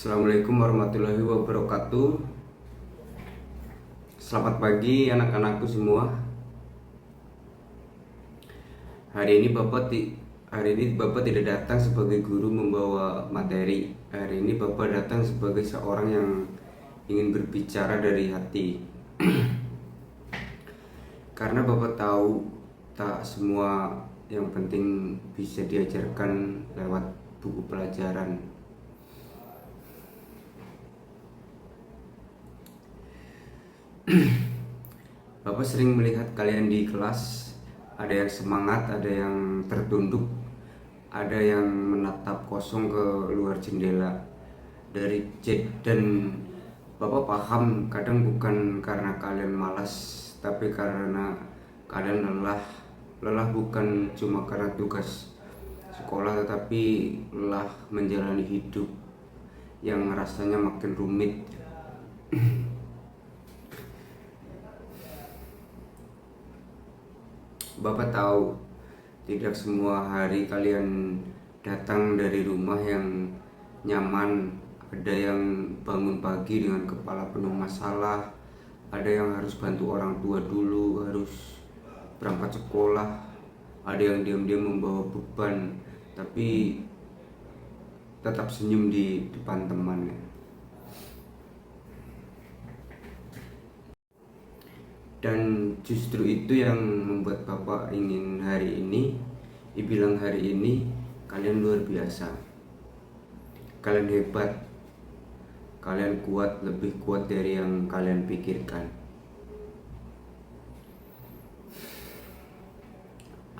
Assalamualaikum warahmatullahi wabarakatuh. Selamat pagi anak-anakku semua. Hari ini Bapak tidak datang sebagai guru membawa materi. Hari ini Bapak datang sebagai seorang yang ingin berbicara dari hati. Karena Bapak tahu tak semua yang penting bisa diajarkan lewat buku pelajaran. Bapak sering melihat kalian di kelas, ada yang semangat, ada yang tertunduk, ada yang menatap kosong ke luar jendela dan Bapak paham kadang bukan karena kalian malas, tapi karena kalian lelah. Lelah bukan cuma karena tugas sekolah, tetapi lelah menjalani hidup yang rasanya makin rumit. Bapak tahu tidak semua hari kalian datang dari rumah yang nyaman. Ada yang bangun pagi dengan kepala penuh masalah, ada yang harus bantu orang tua dulu, harus berangkat sekolah, ada yang diam-diam membawa beban tapi tetap senyum di depan temannya. Dan justru itu yang membuat Bapak ingin dibilang hari ini kalian luar biasa, kalian hebat, kalian kuat, lebih kuat dari yang kalian pikirkan.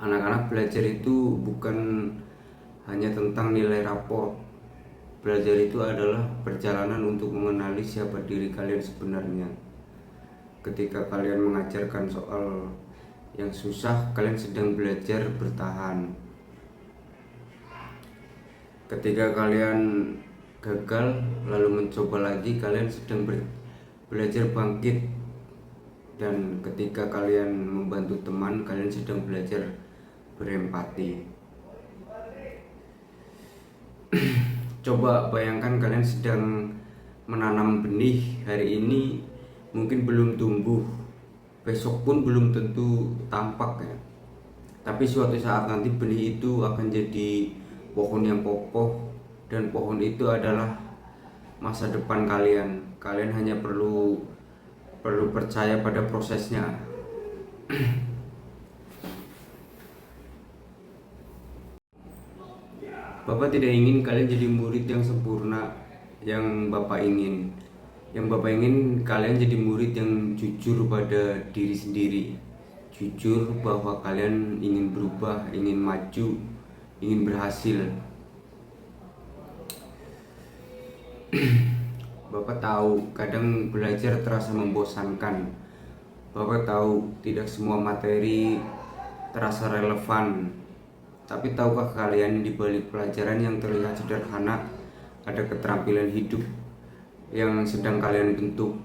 Anak-anak, belajar itu bukan hanya tentang nilai rapor. Belajar itu adalah perjalanan untuk mengenali siapa diri kalian sebenarnya. Ketika kalian mengajarkan soal yang susah, kalian sedang belajar bertahan. Ketika kalian gagal lalu mencoba lagi, kalian sedang belajar bangkit. Dan ketika kalian membantu teman, kalian sedang belajar berempati. Coba bayangkan kalian sedang menanam benih. Hari ini mungkin belum tumbuh, besok pun belum tentu tampak ya. Tapi suatu saat nanti benih itu akan jadi pohon yang kokoh, dan pohon itu adalah masa depan kalian. Kalian hanya perlu percaya pada prosesnya. Bapak tidak ingin kalian jadi murid yang sempurna yang Bapak ingin. Yang Bapak ingin kalian jadi murid yang jujur pada diri sendiri. Jujur bahwa kalian ingin berubah, ingin maju, ingin berhasil. Bapak tahu kadang belajar terasa membosankan. Bapak tahu tidak semua materi terasa relevan. Tapi tahukah kalian, di balik pelajaran yang terlihat sederhana ada keterampilan hidup yang sedang kalian bentuk.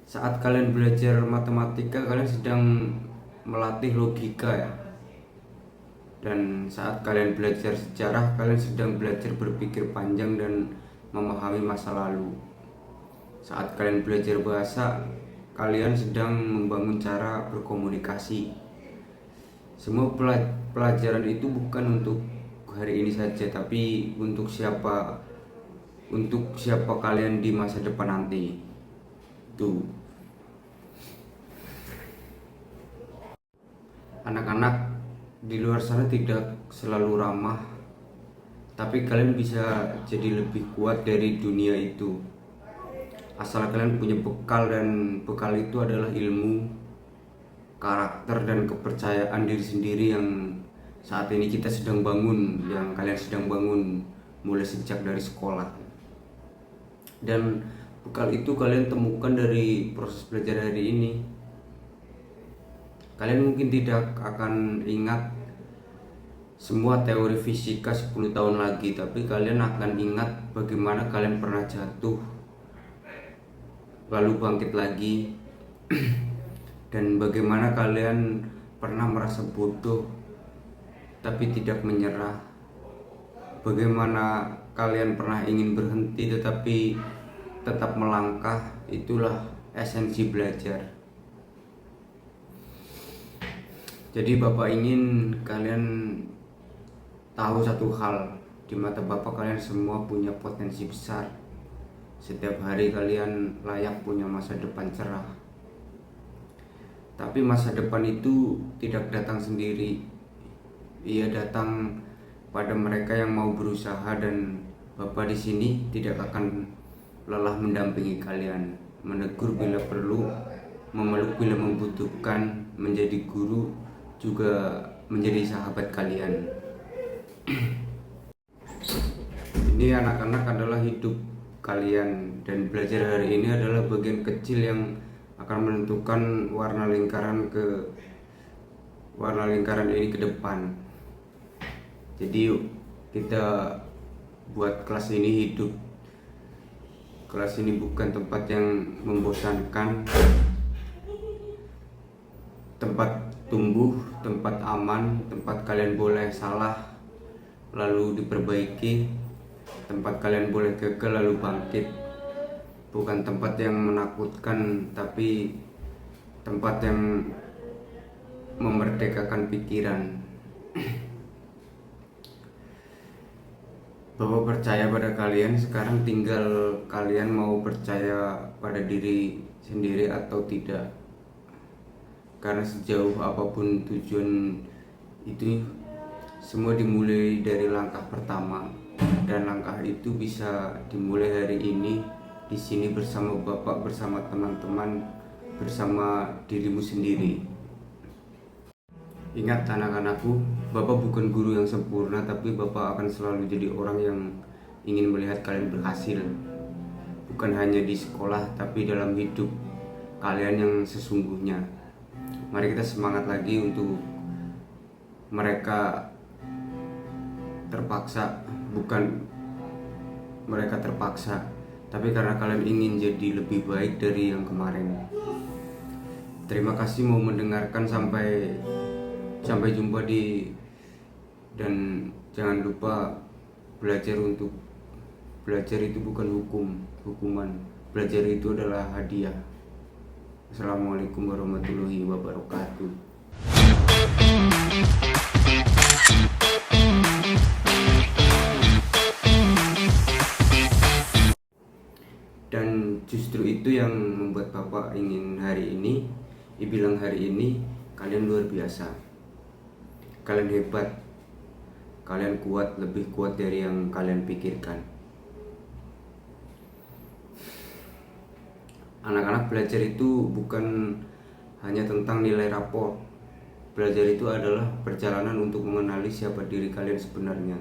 Saat kalian belajar matematika, kalian sedang melatih logika ya. Dan saat kalian belajar sejarah, kalian sedang belajar berpikir panjang dan memahami masa lalu. Saat kalian belajar bahasa, kalian sedang membangun cara berkomunikasi. Semua pelajaran itu bukan untuk hari ini saja, tapi untuk siapa kalian di masa depan nanti. Tuh. Anak-anak di luar sana tidak selalu ramah, tapi kalian bisa jadi lebih kuat dari dunia itu. Asal kalian punya bekal, dan bekal itu adalah ilmu, karakter, dan kepercayaan diri sendiri yang saat ini kita sedang bangun, yang kalian sedang bangun mulai sejak dari sekolah. Dan bekal itu kalian temukan dari proses belajar hari ini. Kalian mungkin tidak akan ingat semua teori fisika 10 tahun lagi, tapi kalian akan ingat bagaimana kalian pernah jatuh lalu bangkit lagi. Dan bagaimana kalian pernah merasa bodoh tapi tidak menyerah. Bagaimana kalian pernah ingin berhenti tetapi tetap melangkah, itulah esensi belajar. Jadi Bapak ingin kalian tahu satu hal, di mata Bapak kalian semua punya potensi besar. Setiap hari kalian layak punya masa depan cerah. Tapi masa depan itu tidak datang sendiri. Ia datang pada mereka yang mau berusaha, dan Bapak di sini tidak akan lelah mendampingi kalian, menegur bila perlu, memeluk bila membutuhkan, menjadi guru, juga menjadi sahabat kalian. Ini anak-anak adalah hidup kalian, dan belajar hari ini adalah bagian kecil yang akan menentukan warna lingkaran ini ke depan. Jadi yuk kita buat kelas ini hidup. Kelas ini bukan tempat yang membosankan, tempat tumbuh, tempat aman, tempat kalian boleh salah lalu diperbaiki, tempat kalian boleh gagal lalu bangkit. Bukan tempat yang menakutkan, tapi tempat yang memerdekakan pikiran. Bapak percaya pada kalian, sekarang tinggal kalian mau percaya pada diri sendiri atau tidak. Karena sejauh apapun tujuan itu, semua dimulai dari langkah pertama, dan langkah itu bisa dimulai hari ini di sini bersama Bapak, bersama teman-teman, bersama dirimu sendiri. Ingat anak-anakku, Bapak bukan guru yang sempurna, tapi Bapak akan selalu jadi orang yang ingin melihat kalian berhasil. Bukan hanya di sekolah, tapi dalam hidup kalian yang sesungguhnya. Mari kita semangat lagi untuk mereka terpaksa, bukan mereka terpaksa, tapi karena kalian ingin jadi lebih baik dari yang kemarin. Terima kasih mau mendengarkan, sampai jumpa dan jangan lupa belajar itu bukan hukuman. Belajar itu adalah hadiah. Assalamualaikum warahmatullahi wabarakatuh. Dan justru itu yang membuat Bapak ingin bilang hari ini kalian luar biasa. Kalian hebat, kalian kuat, lebih kuat dari yang kalian pikirkan. Anak-anak, belajar itu bukan hanya tentang nilai rapor. Belajar itu adalah perjalanan untuk mengenali siapa diri kalian sebenarnya.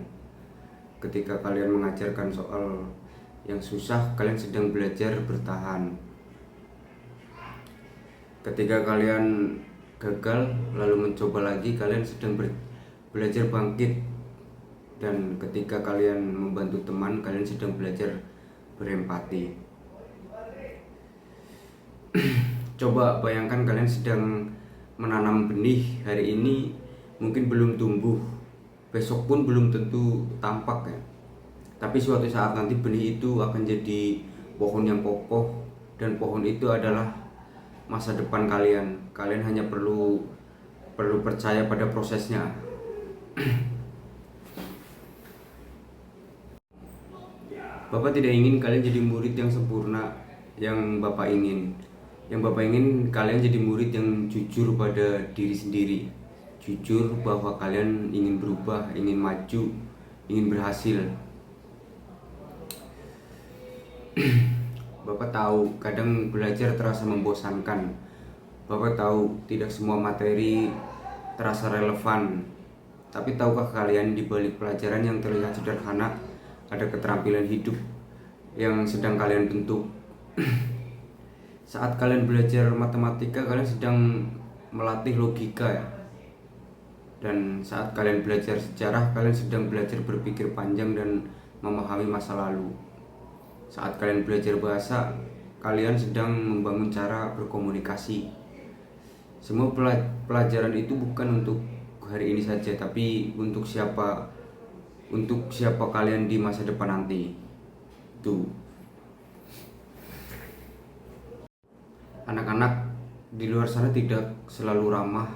Ketika kalian mengajarkan soal yang susah, kalian sedang belajar bertahan. Ketika kalian gagal lalu mencoba lagi, kalian sedang belajar bangkit. Dan ketika kalian membantu teman, kalian sedang belajar berempati. Coba bayangkan kalian sedang menanam benih. Hari ini mungkin belum tumbuh, besok pun belum tentu tampak ya. Tapi suatu saat nanti benih itu akan jadi pohon yang kokoh, dan pohon itu adalah masa depan kalian. Kalian hanya perlu percaya pada prosesnya. Bapak tidak ingin kalian jadi murid yang sempurna yang Bapak ingin. Yang Bapak ingin kalian jadi murid yang jujur pada diri sendiri. Jujur bahwa kalian ingin berubah, ingin maju, ingin berhasil. Bapak tahu kadang belajar terasa membosankan. Bapak tahu tidak semua materi terasa relevan. Tapi tahukah kalian, di balik pelajaran yang terlihat sederhana ada keterampilan hidup yang sedang kalian bentuk. Saat kalian belajar matematika, kalian sedang melatih logika ya. Dan saat kalian belajar sejarah, kalian sedang belajar berpikir panjang dan memahami masa lalu. Saat kalian belajar bahasa, kalian sedang membangun cara berkomunikasi. Semua pelajaran itu bukan untuk hari ini saja, tapi untuk siapa untuk siapa kalian di masa depan nanti. Tuh, anak-anak di luar sana tidak selalu ramah,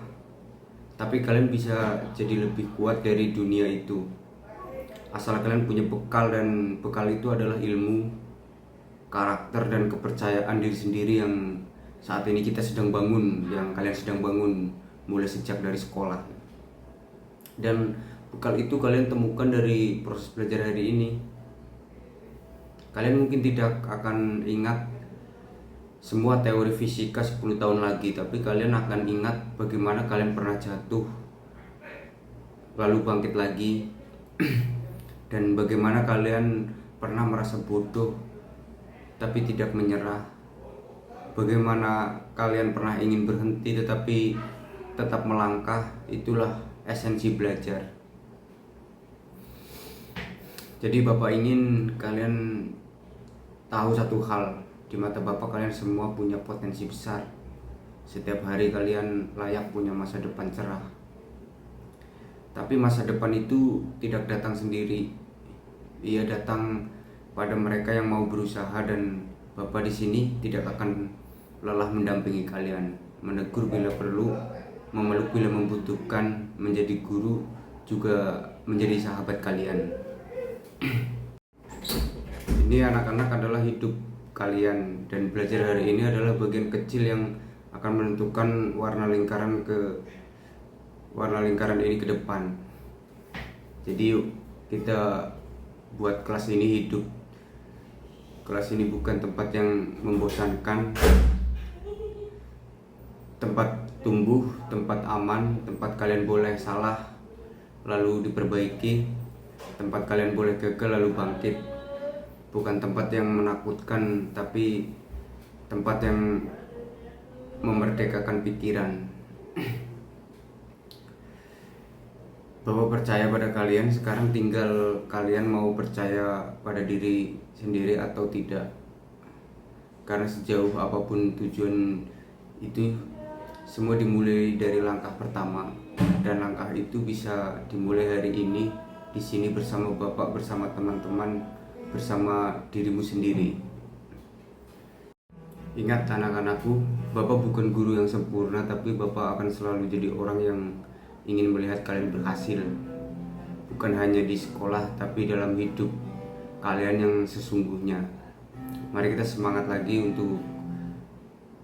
tapi kalian bisa jadi lebih kuat dari dunia itu. Asal kalian punya bekal, dan bekal itu adalah ilmu, karakter, dan kepercayaan diri sendiri yang saat ini kita sedang bangun, yang kalian sedang bangun mulai sejak dari sekolah. Dan bekal itu kalian temukan dari proses belajar hari ini. Kalian mungkin tidak akan ingat semua teori fisika 10 tahun lagi, tapi kalian akan ingat bagaimana kalian pernah jatuh lalu bangkit lagi dan bagaimana kalian pernah merasa bodoh tapi tidak menyerah. Bagaimana kalian pernah ingin berhenti tetapi tetap melangkah. Itulah esensi belajar. Jadi Bapak ingin kalian tahu satu hal, di mata Bapak kalian semua punya potensi besar. Setiap hari kalian layak punya masa depan cerah. Tapi masa depan itu tidak datang sendiri. Ia datang pada mereka yang mau berusaha, dan Bapak di sini tidak akan lelah mendampingi kalian, menegur bila perlu, memeluk bila membutuhkan, menjadi guru, juga menjadi sahabat kalian. Ini anak-anak adalah hidup kalian, dan belajar hari ini adalah bagian kecil yang akan menentukan warna lingkaran ini ke depan. Jadi yuk kita buat kelas ini hidup. Kelas ini bukan tempat yang membosankan, tempat tumbuh, tempat aman, tempat kalian boleh salah lalu diperbaiki, tempat kalian boleh gagal lalu bangkit. Bukan tempat yang menakutkan, tapi tempat yang memerdekakan pikiran. Bapak percaya pada kalian, sekarang tinggal kalian mau percaya pada diri sendiri atau tidak. Karena sejauh apapun tujuan itu, semua dimulai dari langkah pertama, dan langkah itu bisa dimulai hari ini di sini bersama Bapak, bersama teman-teman, bersama dirimu sendiri. Ingat anak-anakku, Bapak bukan guru yang sempurna, tapi Bapak akan selalu jadi orang yang ingin melihat kalian berhasil. Bukan hanya di sekolah, tapi dalam hidup kalian yang sesungguhnya. Mari kita semangat lagi untuk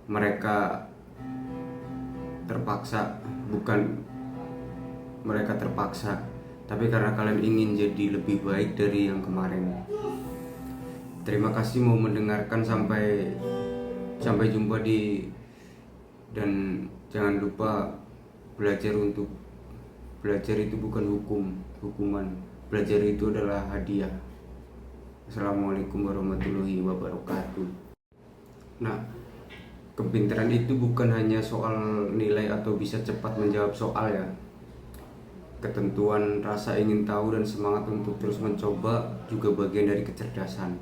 mereka terpaksa, bukan mereka terpaksa, tapi karena kalian ingin jadi lebih baik dari yang kemarin. Terima kasih mau mendengarkan, sampai jumpa dan jangan lupa belajar itu bukan hukuman. Belajar itu adalah hadiah. Assalamualaikum warahmatullahi wabarakatuh. Nah, kepintaran itu bukan hanya soal nilai atau bisa cepat menjawab soal ya. Ketentuan, rasa ingin tahu, dan semangat untuk terus mencoba juga bagian dari kecerdasan.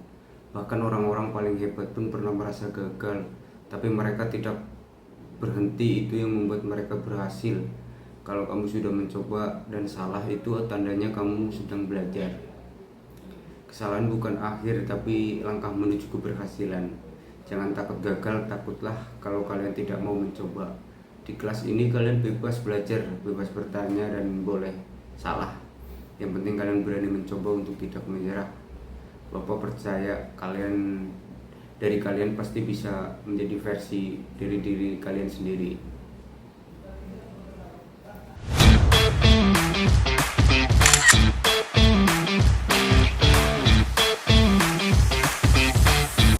Bahkan orang-orang paling hebat pun pernah merasa gagal, tapi mereka tidak berhenti. Itu yang membuat mereka berhasil. Kalau kamu sudah mencoba dan salah, itu tandanya kamu sedang belajar. Kesalahan bukan akhir, tapi langkah menuju keberhasilan. Jangan takut gagal, takutlah kalau kalian tidak mau mencoba. Di kelas ini kalian bebas belajar, bebas bertanya, dan boleh salah. Yang penting kalian berani mencoba untuk tidak menyerah. Bapak percaya kalian pasti bisa menjadi versi dari diri kalian sendiri.